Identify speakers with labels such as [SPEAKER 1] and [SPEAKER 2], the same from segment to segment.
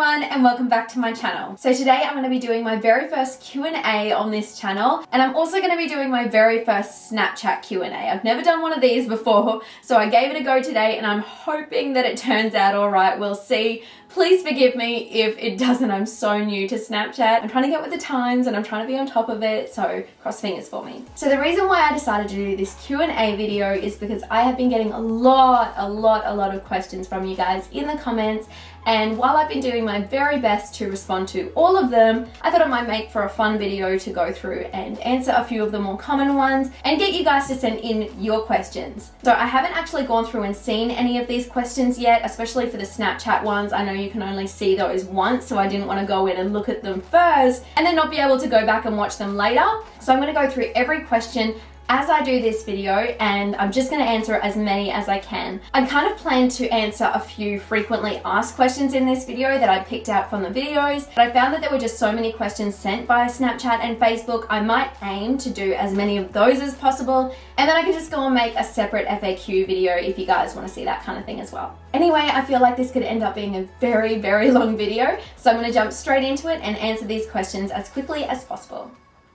[SPEAKER 1] everyone and welcome back to my channel. So today I'm going to be doing my very first Q&A on this channel, and I'm also going to be doing my very first Snapchat Q&A. I've never done one of these before, so I gave it a go today and I'm hoping that it turns out alright. We'll see. Please forgive me if it doesn't. I'm so new to Snapchat. I'm trying to get with the times and I'm trying to be on top of it, so cross fingers for me. So the reason why I decided to do this Q&A video is because I have been getting a lot of questions from you guys in the comments, and while I've been doing my very best to respond to all of them, I thought it might make for a fun video to go through and answer a few of the more common ones and get you guys to send in your questions. So I haven't actually gone through and seen any of these questions yet, especially for the Snapchat ones. I know you can only see those once, so I didn't want to go in and look at them first and then not be able to go back and watch them later. So I'm going to go through every question as I do this video, and I'm just going to answer as many as I can. I kind of plan to answer a few frequently asked questions in this video that I picked out from the videos, but I found that there were just so many questions sent via Snapchat and Facebook. I might aim to do as many of those as possible, and then I can just go and make a separate FAQ video if you guys want to see that kind of thing as well. Anyway, I feel like this could end up being a very long video, so I'm going to jump straight into it and answer these questions as quickly as possible.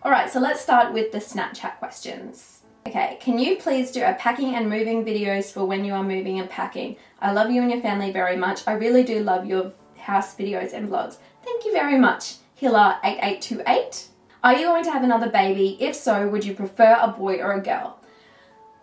[SPEAKER 1] Alright, so let's start with the Snapchat questions. Okay, can you please do a packing and moving videos for when you are moving and packing? I love you and your family very much. I really do love your house videos and vlogs. Thank you very much. Hila8828. Are you going to have another baby? If so, would you prefer a boy or a girl?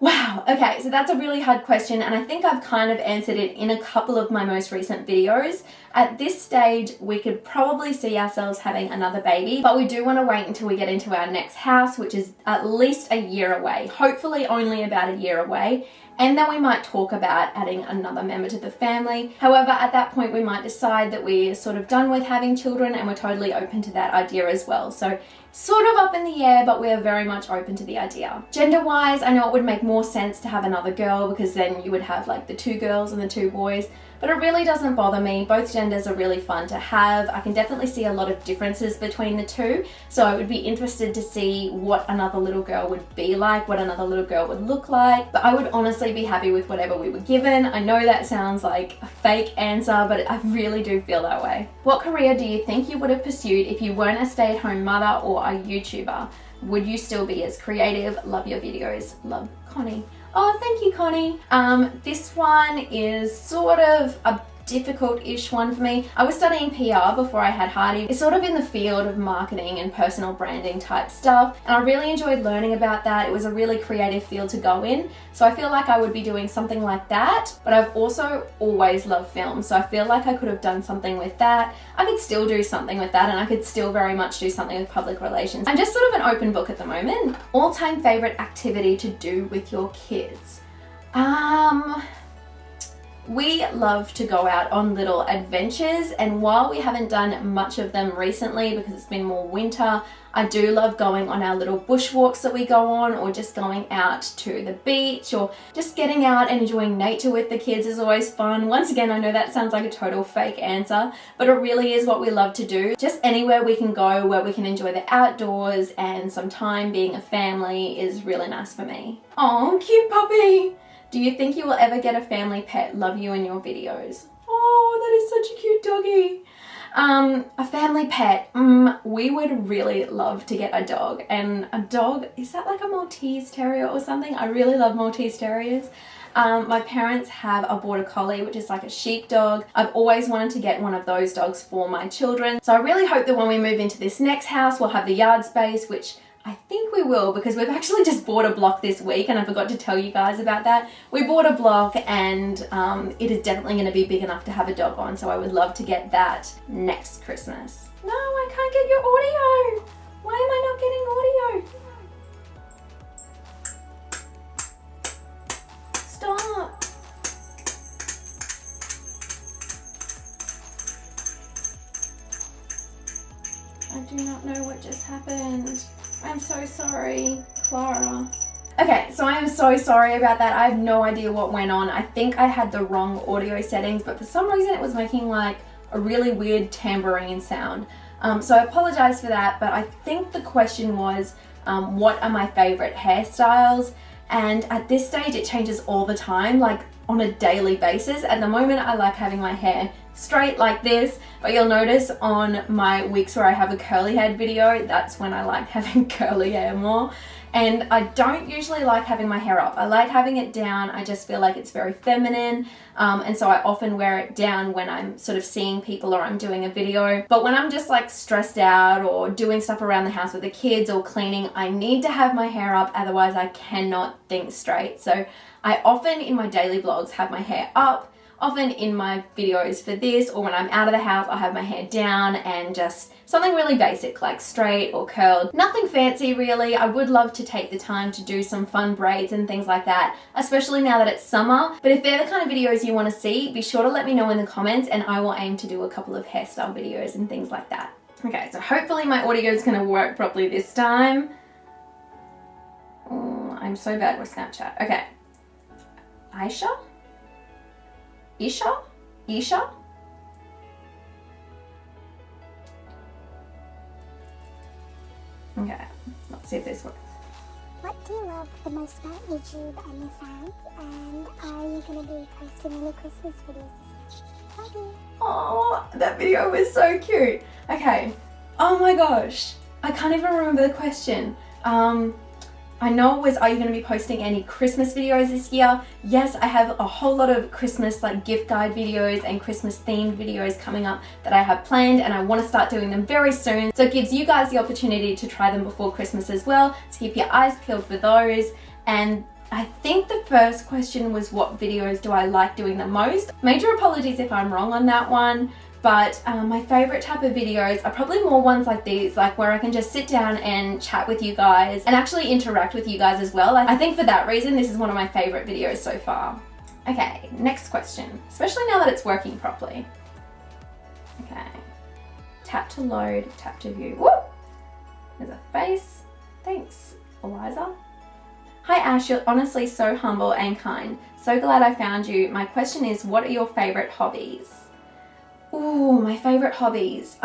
[SPEAKER 1] Wow, okay, so that's a really hard question, and I think I've kind of answered it in a couple of my most recent videos. At this stage, we could probably see ourselves having another baby, but we do want to wait until we get into our next house, which is at least a year away, hopefully only about a year away. And then we might talk about adding another member to the family. However, at that point, we might decide that we're sort of done with having children and we're totally open to that idea as well. So sort of up in the air, but we are very much open to the idea. Gender-wise, I know it would make more sense to have another girl because then you would have like the 2 girls and the 2 boys. But it really doesn't bother me. Both genders are really fun to have. I can definitely see a lot of differences between the two. So I would be interested to see what another little girl would be like, what another little girl would look like. But I would honestly be happy with whatever we were given. I know that sounds like a fake answer, but I really do feel that way. What career do you think you would have pursued if you weren't a stay-at-home mother or a YouTuber? Would you still be as creative? Love your videos. Love, Connie. Oh, thank you, Connie. This one is sort of a difficult-ish one for me. I was studying PR before I had Hardy. It's sort of in the field of marketing and personal branding type stuff, and I really enjoyed learning about that. It was a really creative field to go in, so I feel like I would be doing something like that, but I've also always loved film, so I feel like I could have done something with that. I could still do something with that, and I could still very much do something with public relations. I'm just sort of an open book at the moment. All-time favorite activity to do with your kids? We love to go out on little adventures, and while we haven't done much of them recently because it's been more winter, I do love going on our little bushwalks that we go on, or just going out to the beach, or just getting out and enjoying nature with the kids is always fun. Once again, I know that sounds like a total fake answer, but it really is what we love to do. Just anywhere we can go where we can enjoy the outdoors and some time being a family is really nice for me. Oh, cute puppy! Do you think you will ever get a family pet? Love you in your videos. Oh, that is such a cute doggy. A family pet. We would really love to get a dog. And a dog, is that like a Maltese Terrier or something? I really love Maltese Terriers. My parents have a Border Collie, which is like a sheepdog. I've always wanted to get one of those dogs for my children. So I really hope that when we move into this next house, we'll have the yard space, which I think we will, because we've actually just bought a block this week and I forgot to tell you guys about that. We bought a block and it is definitely going to be big enough to have a dog on, so I would love to get that next Christmas. No, I can't get your audio. Why am I not getting audio? Stop. I do not know what just happened. I'm so sorry, Clara. Okay, so I am so sorry about that. I have no idea what went on. I think I had the wrong audio settings, but for some reason it was making like a really weird tambourine sound. So I apologize for that, but I think the question was, what are my favorite hairstyles? And at this stage it changes all the time, like on a daily basis. At the moment I like having my hair straight like this, but you'll notice on my weeks where I have a curly head video, that's when I like having curly hair more. And I don't usually like having my hair up. I like having it down. I just feel like it's very feminine. And so I often wear it down when I'm sort of seeing people or I'm doing a video. But when I'm just like stressed out or doing stuff around the house with the kids or cleaning, I need to have my hair up. Otherwise I cannot think straight. So I often in my daily vlogs have my hair up. Often in my videos for this or when I'm out of the house, I'll have my hair down and just something really basic like straight or curled. Nothing fancy really. I would love to take the time to do some fun braids and things like that, especially now that it's summer. But if they're the kind of videos you want to see, be sure to let me know in the comments and I will aim to do a couple of hairstyle videos and things like that. Okay, so hopefully my audio is going to work properly this time. Oh, I'm so bad with Snapchat. Okay. Aisha? Isha? Isha? Okay, let's see if this works.
[SPEAKER 2] What do you love the most about YouTube and your fans? And are you going to be posting any Christmas videos this year? Bye.
[SPEAKER 1] Oh, that video was so cute. Okay. Oh my gosh. I can't even remember the question. I know it was, are you going to be posting any Christmas videos this year? Yes, I have a whole lot of Christmas like gift guide videos and Christmas themed videos coming up that I have planned and I want to start doing them very soon. So it gives you guys the opportunity to try them before Christmas as well, to keep your eyes peeled for those. And I think the first question was what videos do I like doing the most? Major apologies if I'm wrong on that one. But my favorite type of videos are probably more ones like these, like where I can just sit down and chat with you guys and actually interact with you guys as well. I think for that reason, this is one of my favorite videos so far. Okay, next question, especially now that it's working properly. Okay, tap to load, tap to view. Whoop! There's a face. Thanks, Eliza. Hi Ash, you're honestly so humble and kind. So glad I found you. My question is, what are your favorite hobbies? Ooh, my favorite hobbies.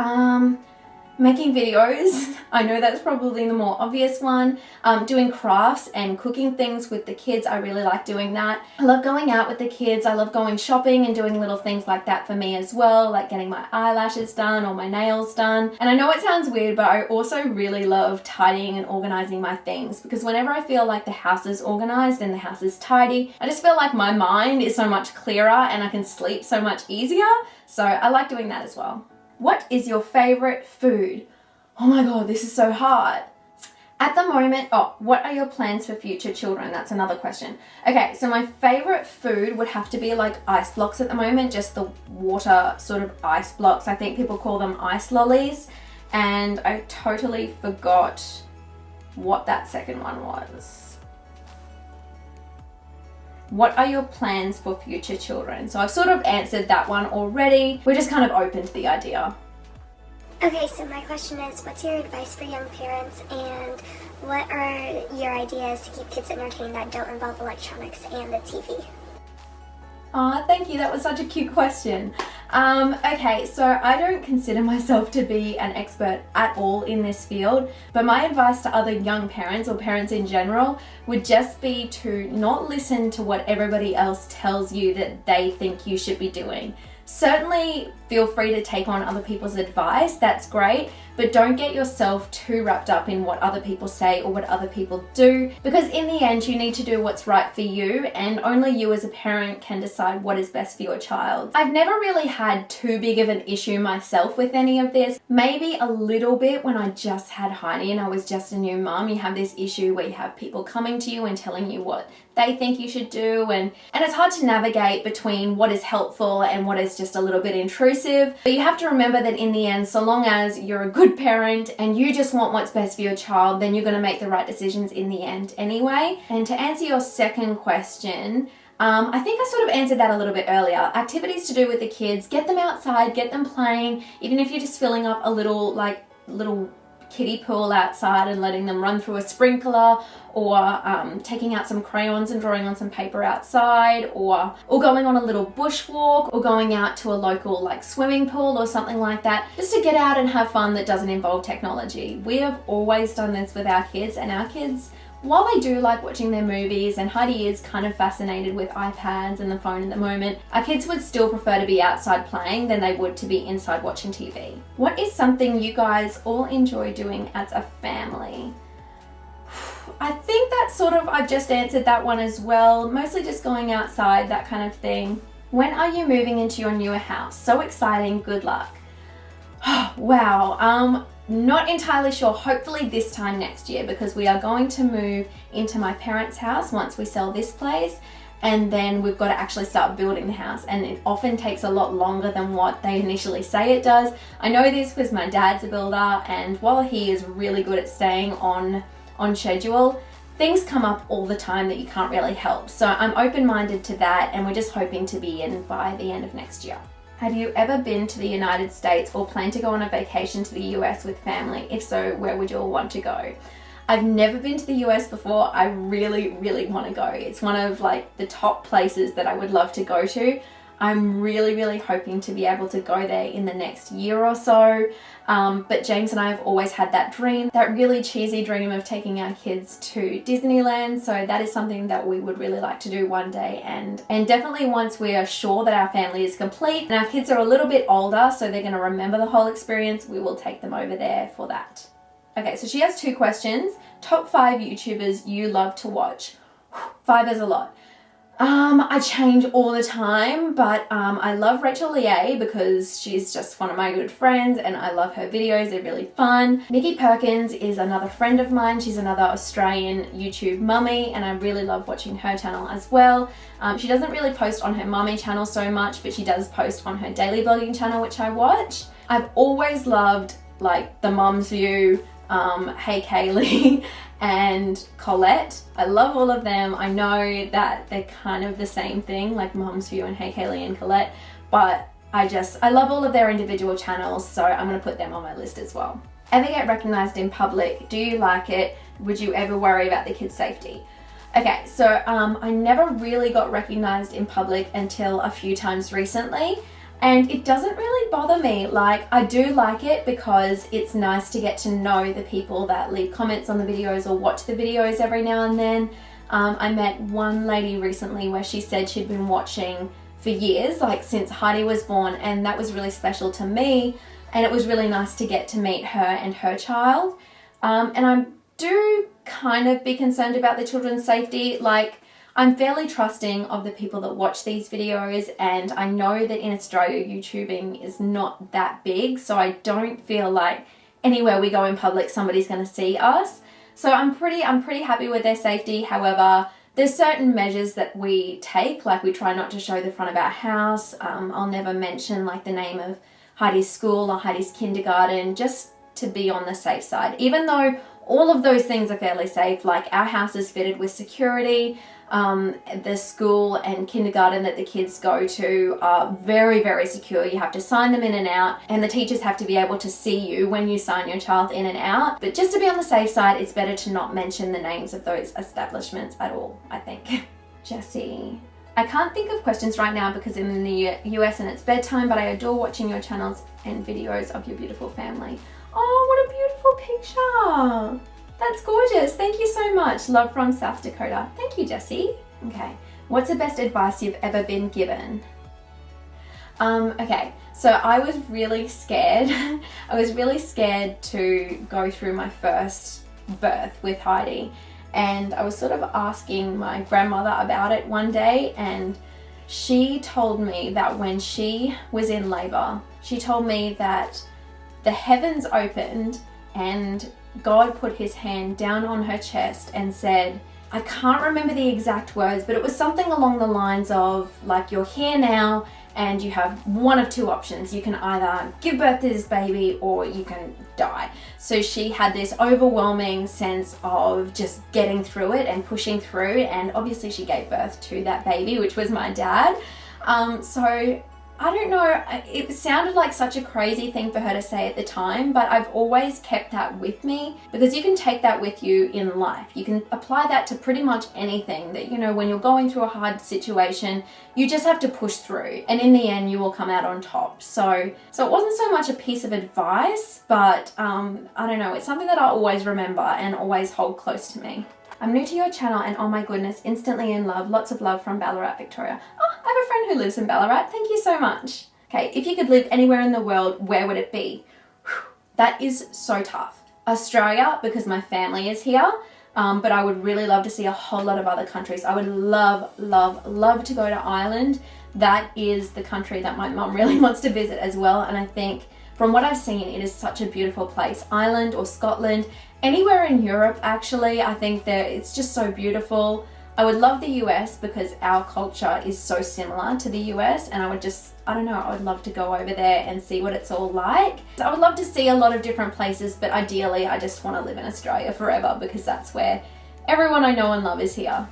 [SPEAKER 1] Making videos. I know that's probably the more obvious one. Doing crafts and cooking things with the kids. I really like doing that. I love going out with the kids. I love going shopping and doing little things like that for me as well, like getting my eyelashes done or my nails done. And I know it sounds weird, but I also really love tidying and organizing my things because whenever I feel like the house is organized and the house is tidy, I just feel like my mind is so much clearer and I can sleep so much easier. So I like doing that as well. What is your favorite food? Oh my God, this is so hard. At the moment, what are your plans for future children? That's another question. Okay, so my favorite food would have to be like ice blocks at the moment, just the water sort of ice blocks. I think people call them ice lollies. And I totally forgot what that second one was. What are your plans for future children? So I've sort of answered that one already. We're just kind of open to the idea.
[SPEAKER 2] Okay, so my question is, what's your advice for young parents and what are your ideas to keep kids entertained that don't involve electronics and the TV?
[SPEAKER 1] Aw, thank you. That was such a cute question. Okay, so I don't consider myself to be an expert at all in this field, but my advice to other young parents or parents in general would just be to not listen to what everybody else tells you that they think you should be doing. Certainly feel free to take on other people's advice, that's great, but don't get yourself too wrapped up in what other people say or what other people do, because in the end you need to do what's right for you and only you as a parent can decide what is best for your child. I've never really had too big of an issue myself with any of this. Maybe a little bit when I just had Heidi and I was just a new mum. You have this issue where you have people coming to you and telling you what they think you should do, and it's hard to navigate between what is helpful and what is just a little bit intrusive. But you have to remember that in the end, so long as you're a good parent and you just want what's best for your child, then you're going to make the right decisions in the end anyway. And to answer your second question, I think I sort of answered that a little bit earlier. Activities to do with the kids, get them outside, get them playing, even if you're just filling up a little kiddie pool outside and letting them run through a sprinkler, or taking out some crayons and drawing on some paper outside, or going on a little bushwalk, or going out to a local like swimming pool or something like that, just to get out and have fun that doesn't involve technology. We have always done this with our kids and our kids while they do like watching their movies and Heidi is kind of fascinated with iPads and the phone at the moment, our kids would still prefer to be outside playing than they would to be inside watching TV. What is something you guys all enjoy doing as a family? I think that sort of, I've just answered that one as well. Mostly just going outside, that kind of thing. When are you moving into your newer house? So exciting, good luck. Wow, not entirely sure. Hopefully this time next year, because we are going to move into my parents' house once we sell this place, and then we've got to actually start building the house, and it often takes a lot longer than what they initially say it does. I know this because my dad's a builder, and while he is really good at staying on schedule, things come up all the time that you can't really help. So I'm open-minded to that, and we're just hoping to be in by the end of next year. Have you ever been to the United States or plan to go on a vacation to the US with family? If so, where would you all want to go? I've never been to the US before. I really, really want to go. It's one of like the top places that I would love to go to. I'm really, really hoping to be able to go there in the next year or so. But James and I have always had that dream, that really cheesy dream of taking our kids to Disneyland. So that is something that we would really like to do one day. And definitely once we are sure that our family is complete and our kids are a little bit older, so they're going to remember the whole experience, we will take them over there for that. Okay, so she has 2 questions. Top 5 YouTubers you love to watch. 5 is a lot. I change all the time, but I love Rachel Lieh because she's just one of my good friends and I love her videos, they're really fun. Nikki Perkins is another friend of mine. She's another Australian YouTube mummy and I really love watching her channel as well. She doesn't really post on her mummy channel so much, but she does post on her daily vlogging channel, which I watch. I've always loved like the Mum's View, Hey Kaylee, and Colette. I love all of them. I know that they're kind of the same thing, like Mum's View and Hey Kaylee and Colette, but I love all of their individual channels, so I'm gonna put them on my list as well. Ever get recognized in public? Do you like it? Would you ever worry about the kids' safety? Okay, so I never really got recognized in public until a few times recently. And it doesn't really bother me. Like, I do like it because it's nice to get to know the people that leave comments on the videos or watch the videos every now and then. I met one lady recently where she said she'd been watching for years, like since Heidi was born, and that was really special to me. And it was really nice to get to meet her and her child. And I do kind of be concerned about the children's safety. Like, I'm fairly trusting of the people that watch these videos, and I know that in Australia YouTubing is not that big, so I don't feel like anywhere we go in public somebody's going to see us. So I'm pretty happy with their safety. However, there's certain measures that we take, like we try not to show the front of our house. I'll never mention like the name of Heidi's school or Heidi's kindergarten, just to be on the safe side. Even though all of those things are fairly safe, like our house is fitted with security. The school and kindergarten that the kids go to are very, very secure. You have to sign them in and out, and the teachers have to be able to see you when you sign your child in and out. But just to be on the safe side, it's better to not mention the names of those establishments at all, I think. Jessie. I can't think of questions right now because I'm in the US and it's bedtime, but I adore watching your channels and videos of your beautiful family. Oh, what a beautiful picture. That's gorgeous. Thank you so much. Love from South Dakota. Thank you, Jessie. Okay. What's the best advice you've ever been given? Okay. So I was really scared. I was really scared to go through my first birth with Heidi. And I was sort of asking my grandmother about it one day, and she told me that when she was in labor, she told me that the heavens opened and God put his hand down on her chest and said, I can't remember the exact words, but it was something along the lines of like, you're here now and you have one of 2 options. You can either give birth to this baby or you can die. So she had this overwhelming sense of just getting through it and pushing through, and obviously she gave birth to that baby, which was my dad. So I don't know, it sounded like such a crazy thing for her to say at the time, but I've always kept that with me because you can take that with you in life. You can apply that to pretty much anything that, you know, when you're going through a hard situation, you just have to push through and in the end you will come out on top. So it wasn't so much a piece of advice, but I don't know, it's something that I always remember and always hold close to me. I'm new to your channel and oh my goodness, instantly in love. Lots of love from Ballarat, Victoria. Oh, I have a friend who lives in Ballarat. Thank you so much. Okay, if you could live anywhere in the world, where would it be? Whew, that is so tough. Australia, because my family is here, but I would really love to see a whole lot of other countries. I would love, love, love to go to Ireland. That is the country that my mum really wants to visit as well, and I think from what I've seen, it is such a beautiful place. Ireland or Scotland, anywhere in Europe actually, I think that it's just so beautiful. I would love the US because our culture is so similar to the US, and I would love to go over there and see what it's all like. So I would love to see a lot of different places, but ideally I just want to live in Australia forever because that's where everyone I know and love is here.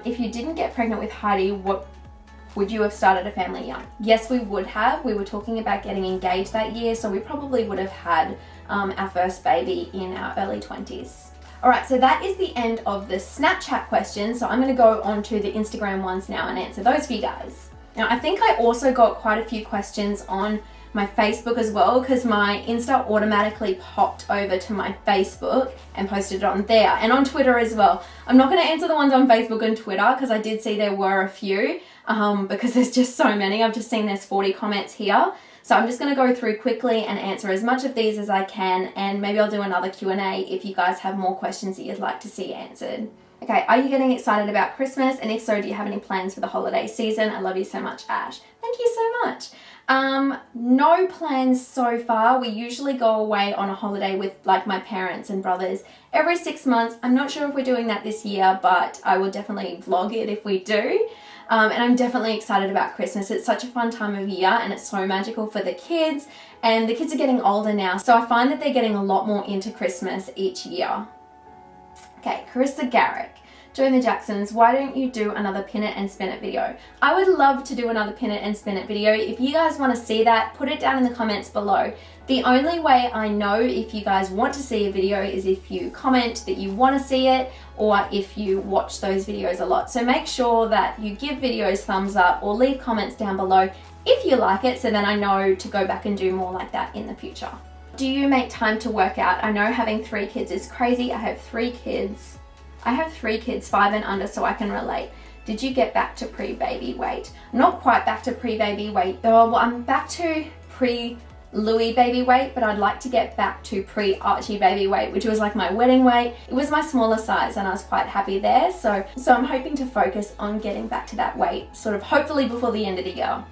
[SPEAKER 1] If you didn't get pregnant with Heidi, would you have started a family young? Yes, we would have. We were talking about getting engaged that year, so we probably would have had our first baby in our early 20s. All right, so that is the end of the Snapchat questions. So I'm gonna go on to the Instagram ones now and answer those for you guys. Now, I think I also got quite a few questions on my Facebook as well, because my Insta automatically popped over to my Facebook and posted it on there, and on Twitter as well. I'm not gonna answer the ones on Facebook and Twitter because I did see there were a few, because there's just so many. I've just seen there's 40 comments here. So I'm just gonna go through quickly and answer as much of these as I can, and maybe I'll do another Q&A if you guys have more questions that you'd like to see answered. Okay, are you getting excited about Christmas? And if so, do you have any plans for the holiday season? I love you so much, Ash. Thank you so much. No plans so far. We usually go away on a holiday with like my parents and brothers every 6 months. I'm not sure if we're doing that this year, but I will definitely vlog it if we do. And I'm definitely excited about Christmas. It's such a fun time of year and it's so magical for the kids, and the kids are getting older now, so I find that they're getting a lot more into Christmas each year. Okay, Carissa Garrick. Join the Jacksons, why don't you do another pin it and spin it video? I would love to do another pin it and spin it video. If you guys want to see that, put it down in the comments below. The only way I know if you guys want to see a video is if you comment that you want to see it, or if you watch those videos a lot. So make sure that you give videos thumbs up or leave comments down below if you like it, so then I know to go back and do more like that in the future. Do you make time to work out? I know having 3 kids is crazy. I have 3 kids, 5 and under, so I can relate. Did you get back to pre-baby weight? I'm not quite back to pre-baby weight though. Well, I'm back to pre-Louis baby weight, but I'd like to get back to pre-Archie baby weight, which was like my wedding weight. It was my smaller size and I was quite happy there. So I'm hoping to focus on getting back to that weight, sort of hopefully before the end of the year.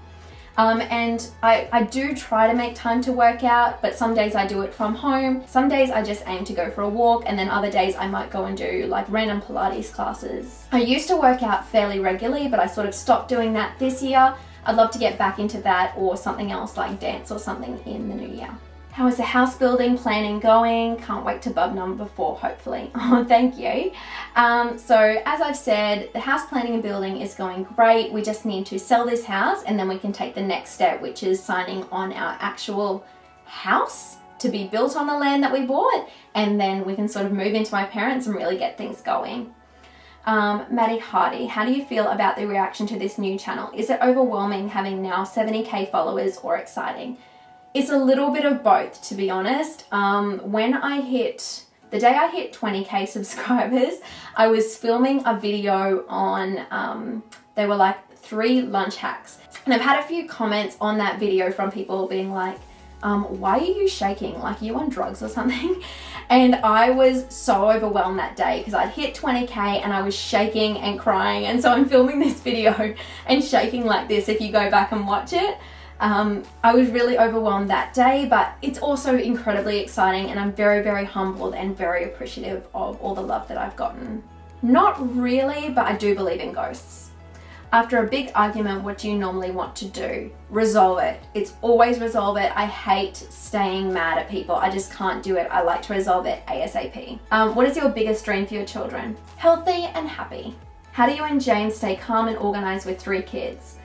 [SPEAKER 1] And I do try to make time to work out, but some days I do it from home. Some days I just aim to go for a walk, and then other days I might go and do like random Pilates classes. I used to work out fairly regularly, but I sort of stopped doing that this year. I'd love to get back into that or something else like dance or something in the new year. How is the house building planning going? Can't wait to bub number 4, hopefully. Oh, thank you. So as I've said, the house planning and building is going great. We just need to sell this house and then we can take the next step, which is signing on our actual house to be built on the land that we bought. And then we can sort of move into my parents and really get things going. Maddie Hardy, how do you feel about the reaction to this new channel? Is it overwhelming having now 70k followers or exciting? It's a little bit of both, to be honest. The day I hit 20k subscribers, I was filming a video on, they were like 3 lunch hacks. And I've had a few comments on that video from people being like, why are you shaking? Like, are you on drugs or something? And I was so overwhelmed that day because I'd hit 20k and I was shaking and crying. And so I'm filming this video and shaking like this if you go back and watch it. I was really overwhelmed that day, but it's also incredibly exciting and I'm very, very humbled and very appreciative of all the love that I've gotten. Not really, but I do believe in ghosts. After a big argument, what do you normally want to do? Resolve it. It's always resolve it. I hate staying mad at people. I just can't do it. I like to resolve it ASAP. What is your biggest dream for your children? Healthy and happy. How do you and James stay calm and organized with 3 kids?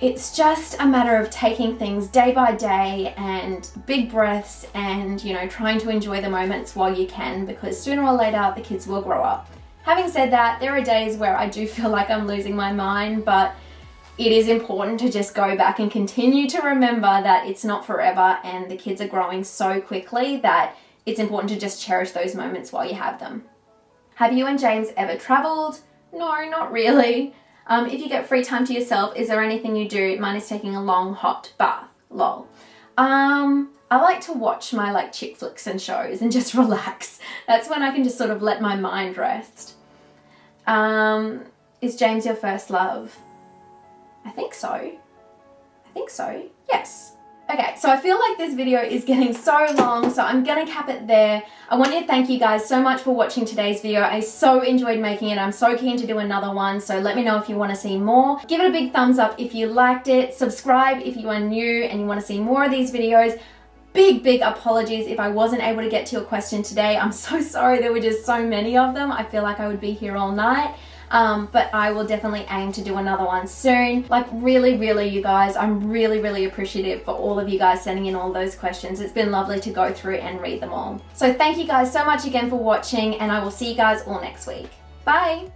[SPEAKER 1] It's just a matter of taking things day by day and big breaths and, you know, trying to enjoy the moments while you can, because sooner or later the kids will grow up. Having said that, there are days where I do feel like I'm losing my mind, but it is important to just go back and continue to remember that it's not forever and the kids are growing so quickly that it's important to just cherish those moments while you have them. Have you and James ever travelled? No, not really. If you get free time to yourself, is there anything you do? Mine is taking a long hot bath. Lol. I like to watch my like chick flicks and shows and just relax. That's when I can just sort of let my mind rest. Is James your first love? I think so. Yes. Okay, so I feel like this video is getting so long, so I'm gonna cap it there. I want to thank you guys so much for watching today's video. I so enjoyed making it. I'm so keen to do another one, so let me know if you want to see more. Give it a big thumbs up if you liked it. Subscribe if you are new and you want to see more of these videos. Big apologies if I wasn't able to get to your question today. I'm so sorry, there were just so many of them. I feel like I would be here all night. But I will definitely aim to do another one soon. Like really, you guys, I'm really appreciative for all of you guys sending in all those questions. It's been lovely to go through and read them all. So thank you guys so much again for watching, and I will see you guys all next week. Bye!